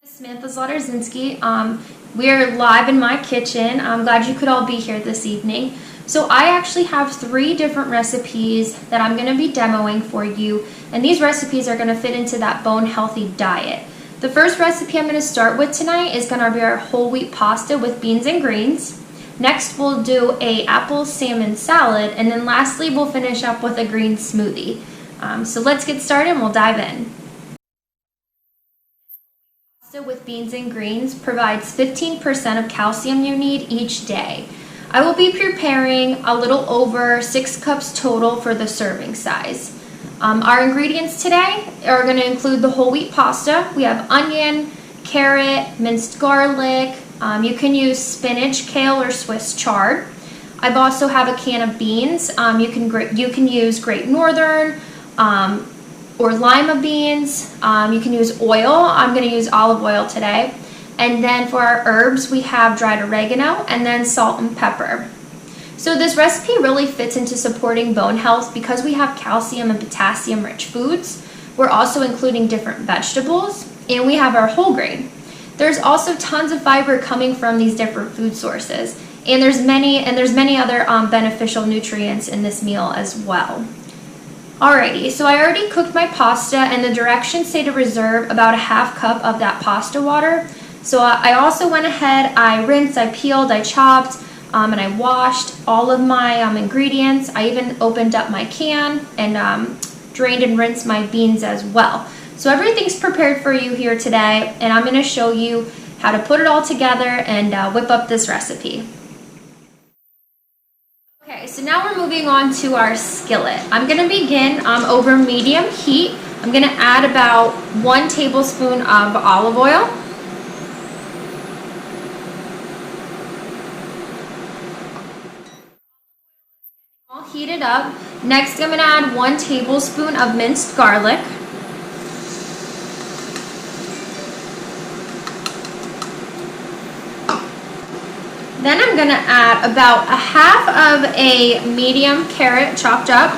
Samantha Zlatarzinski. We're live in my kitchen. I'm glad you could all be here this evening. So I actually have 3 different recipes that I'm going to be demoing for you, and these recipes are going to fit into that bone healthy diet. The first recipe I'm going to start with tonight is going to be our whole wheat pasta with beans and greens. Next we'll do a apple salmon salad, and then lastly we'll finish up with a green smoothie. So let's get started and we'll dive in. Pasta with beans and greens provides 15% of calcium you need each day. I will be preparing a little over 6 cups total for the serving size. Our ingredients today are going to include the whole wheat pasta. We have onion, carrot, minced garlic. You can use spinach, kale, or Swiss chard. I also have a can of beans. You can use Great Northern or lima beans. You can use oil. I'm going to use olive oil today. And then for our herbs, we have dried oregano and then salt and pepper. So this recipe really fits into supporting bone health because we have calcium and potassium rich foods. We're also including different vegetables, and we have our whole grain. There's also tons of fiber coming from these different food sources, and there's many other beneficial nutrients in this meal as well. Alrighty, so I already cooked my pasta, and the directions say to reserve about a half cup of that pasta water. So I also went ahead, I rinsed, I peeled, I chopped, and I washed all of my ingredients. I even opened up my can and drained and rinsed my beans as well. So everything's prepared for you here today, and I'm going to show you how to put it all together and whip up this recipe. Okay, so now we're moving on to our skillet. I'm going to begin over medium heat. I'm going to add about 1 tablespoon of olive oil. All heated up. Next, I'm going to add 1 tablespoon of minced garlic. Then I'm going to add about a half of a medium carrot chopped up.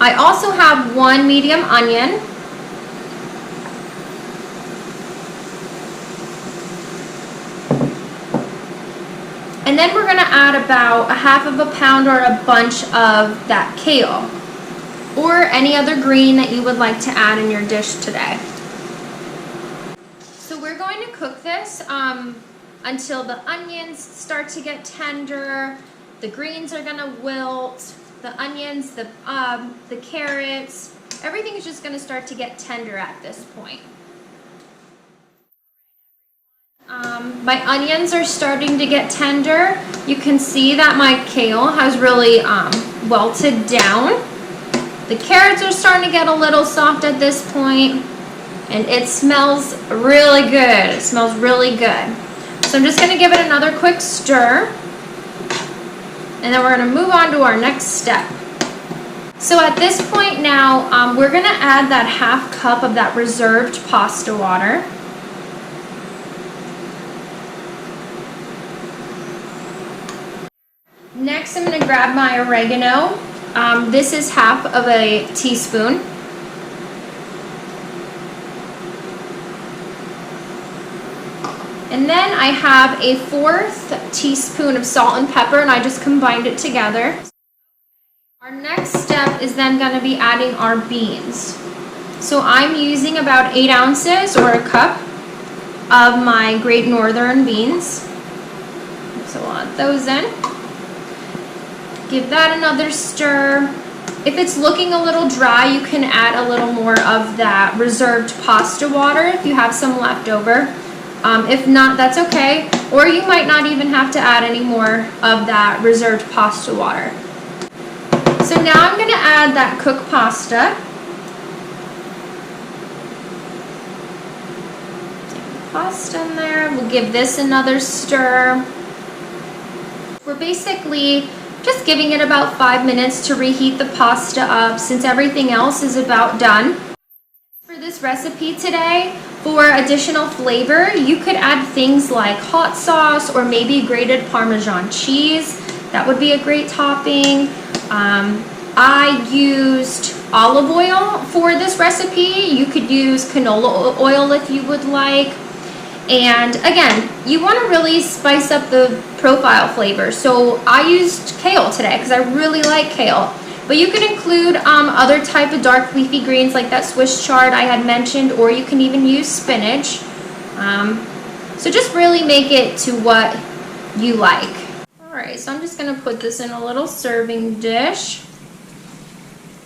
I also have 1 medium onion. And then we're going to add about a half of a pound or a bunch of that kale or any other green that you would like to add in your dish today. So we're going to cook this until the onions start to get tender, the greens are going to wilt, the onions, the carrots, everything is just going to start to get tender at this point. My onions are starting to get tender. You can see that my kale has really wilted down. The carrots are starting to get a little soft at this point, and it smells really good. It smells really good. So I'm just going to give it another quick stir, and then we're going to move on to our next step. So at this point now, we're going to add that half cup of that reserved pasta water. Next, I'm going to grab my oregano. This is half of a teaspoon. And then I have a 1/4 teaspoon of salt and pepper, and I just combined it together. Our next step is then going to be adding our beans. So I'm using about 8 ounces or a cup of my Great Northern beans. So we'll add those in. Give that another stir. If it's looking a little dry, you can add a little more of that reserved pasta water if you have some left over. If not, that's okay. Or you might not even have to add any more of that reserved pasta water. So now I'm going to add that cooked pasta. Pasta in there. We'll give this another stir. We're basically just giving it about 5 minutes to reheat the pasta up since everything else is about done. For this recipe today, for additional flavor, you could add things like hot sauce or maybe grated Parmesan cheese. That would be a great topping. I used olive oil for this recipe. You could use canola oil if you would like. And again, you want to really spice up the profile flavor. So I used kale today because I really like kale. But you can include other type of dark leafy greens like that Swiss chard I had mentioned, or you can even use spinach. So just really make it to what you like. Alright, so I'm just going to put this in a little serving dish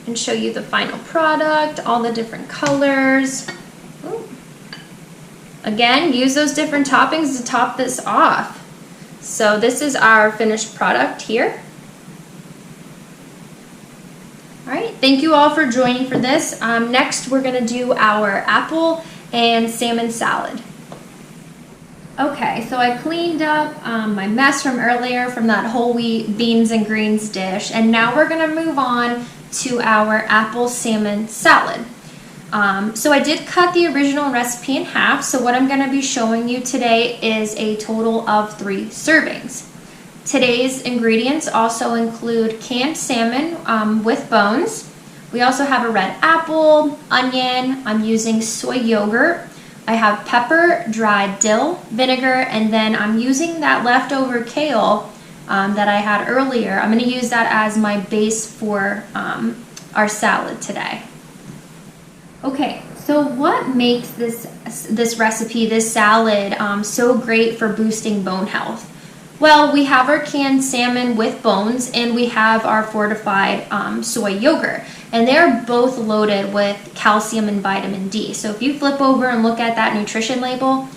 and show you the final product, all the different colors. Ooh. Again, use those different toppings to top this off. So this is our finished product here. Alright, thank you all for joining for this. Next we're going to do our apple and salmon salad. Okay, so I cleaned up my mess from earlier from that whole wheat beans and greens dish, and now we're going to move on to our apple salmon salad. So I did cut the original recipe in half, so what I'm going to be showing you today is a total of 3 servings. Today's ingredients also include canned salmon with bones. We also have a red apple, onion, I'm using soy yogurt, I have pepper, dried dill, vinegar, and then I'm using that leftover kale that I had earlier. I'm going to use that as my base for our salad today. Okay, so what makes this recipe, this salad, so great for boosting bone health? Well, we have our canned salmon with bones, and we have our fortified soy yogurt, and they're both loaded with calcium and vitamin D. So if you flip over and look at that nutrition label,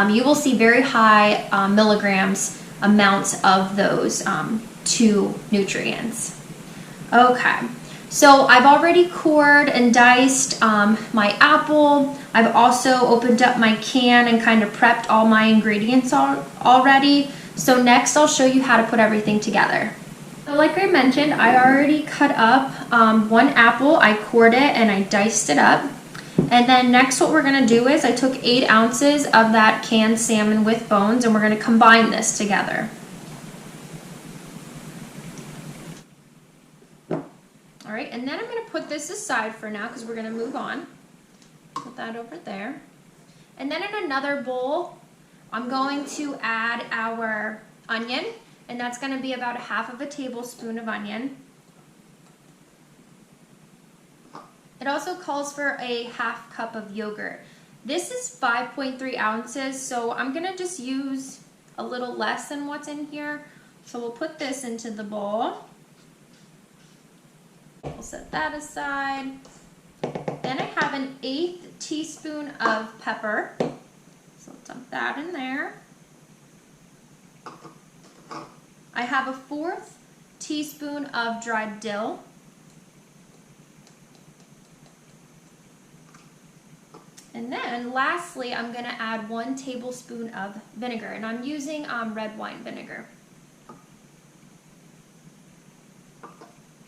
you will see very high milligrams amounts of those 2 nutrients. Okay, so I've already cored and diced my apple. I've also opened up my can and kind of prepped all my ingredients already. So next I'll show you how to put everything together. So like I mentioned, I already cut up 1 apple, I cored it and I diced it up. And then next what we're going to do is I took 8 ounces of that canned salmon with bones, and we're going to combine this together. Alright, and then I'm going to put this aside for now because we're going to move on. Put that over there. And then in another bowl, I'm going to add our onion, and that's going to be about 1/2 tablespoon of onion. It also calls for a 1/2 cup of yogurt. This is 5.3 ounces, so I'm going to just use a little less than what's in here. So we'll put this into the bowl. We'll set that aside. Then I have an 1/8 teaspoon of pepper. So I'll dump that in there. I have a 1/4 teaspoon of dried dill. And then lastly, I'm going to add 1 tablespoon of vinegar, and I'm using red wine vinegar.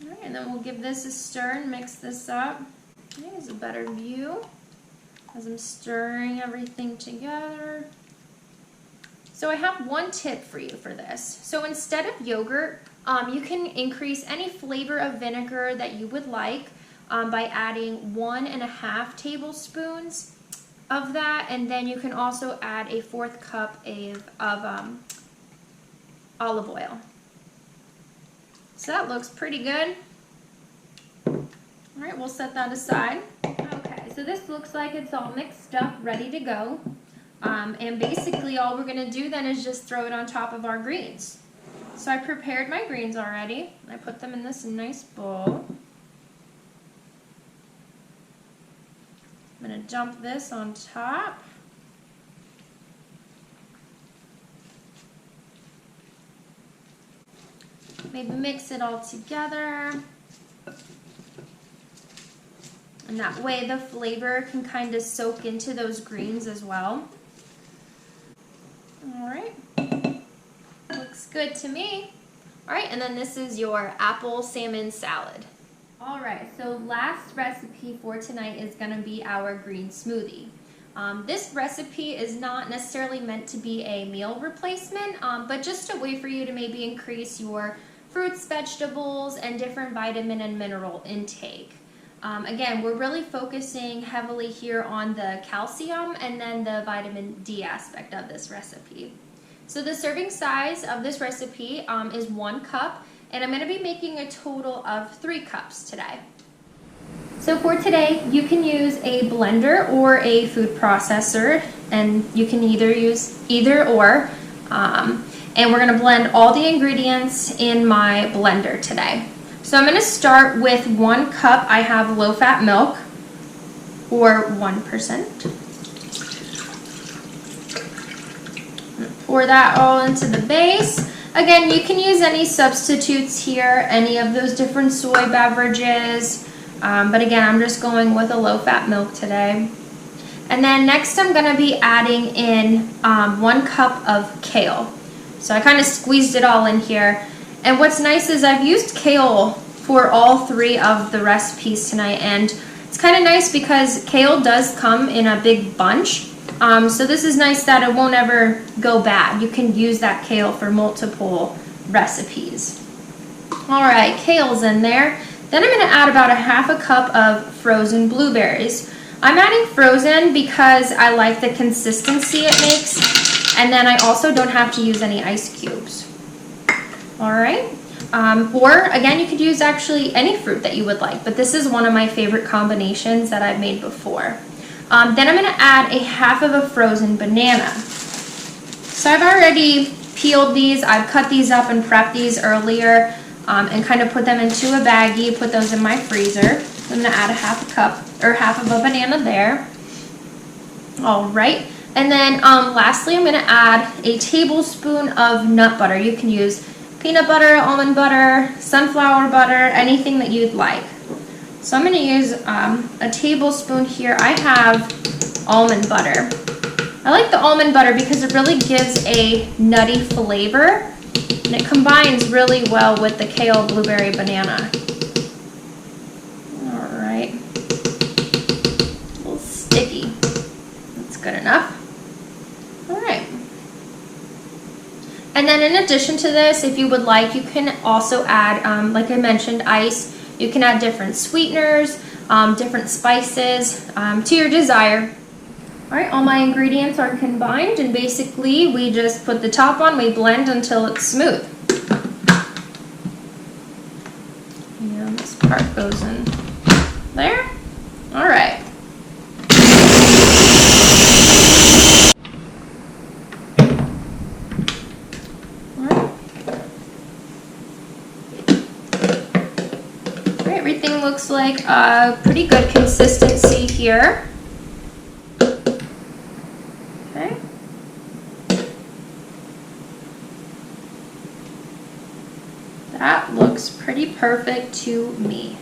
Alright, and then we'll give this a stir and mix this up. Here's a better view as I'm stirring everything together. So I have one tip for you for this. So instead of yogurt, you can increase any flavor of vinegar that you would like by adding 1.5 tablespoons of that, and then you can also add a 1/4 cup of olive oil. So that looks pretty good. Alright, we'll set that aside. Okay, so this looks like it's all mixed up, ready to go. And basically all we're going to do then is just throw it on top of our greens. So I prepared my greens already. I put them in this nice bowl. I'm going to dump this on top. Maybe mix it all together. And that way the flavor can kind of soak into those greens as well. Alright, looks good to me. Alright, and then this is your apple salmon salad. Alright, so last recipe for tonight is going to be our green smoothie. This recipe is not necessarily meant to be a meal replacement, but just a way for you to maybe increase your fruits, vegetables, and different vitamin and mineral intake. Again, we're really focusing heavily here on the calcium and then the vitamin D aspect of this recipe. So the serving size of this recipe is 1 cup, and I'm going to be making a total of 3 cups today. So for today, you can use a blender or a food processor, and you can either use either or. And we're going to blend all the ingredients in my blender today. So I'm going to start with 1 cup. I have low-fat milk, or 1%. Pour that all into the base. Again, you can use any substitutes here, any of those different soy beverages. But again, I'm just going with a low-fat milk today. And then next I'm going to be adding in 1 cup of kale. So I kind of squeezed it all in here. And what's nice is I've used kale for all 3 of the recipes tonight, and it's kind of nice because kale does come in a big bunch. So this is nice that it won't ever go bad. You can use that kale for multiple recipes. All right, kale's in there. Then I'm going to add about a half a cup of frozen blueberries. I'm adding frozen because I like the consistency it makes, and then I also don't have to use any ice cubes. All right. Or again, you could use actually any fruit that you would like, but this is one of my favorite combinations that I've made before. Then I'm going to add a half of a frozen banana. So I've already peeled these. I've cut these up and prepped these earlier and kind of put them into a baggie, put those in my freezer. I'm going to add a half a cup or half of a banana there. All right. And then lastly, I'm going to add a tablespoon of nut butter. You can use peanut butter, almond butter, sunflower butter, anything that you'd like. So I'm going to use a tablespoon here. I have almond butter. I like the almond butter because it really gives a nutty flavor, and it combines really well with the kale, blueberry, banana. All right. A little sticky. That's good enough. All right. And then in addition to this, if you would like, you can also add, like I mentioned, ice. You can add different sweeteners, different spices to your desire. All right, all my ingredients are combined, and basically we just put the top on, we blend until it's smooth. And this part goes in there. All right. Everything looks like a pretty good consistency here. Okay. That looks pretty perfect to me.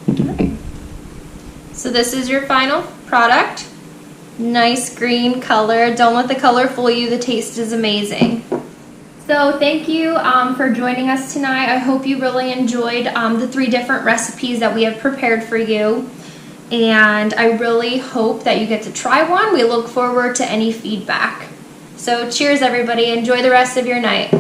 Okay. So this is your final product. Nice green color. Don't let the color fool you. The taste is amazing. So thank you for joining us tonight. I hope you really enjoyed the 3 different recipes that we have prepared for you. And I really hope that you get to try one. We look forward to any feedback. So cheers everybody. Enjoy the rest of your night.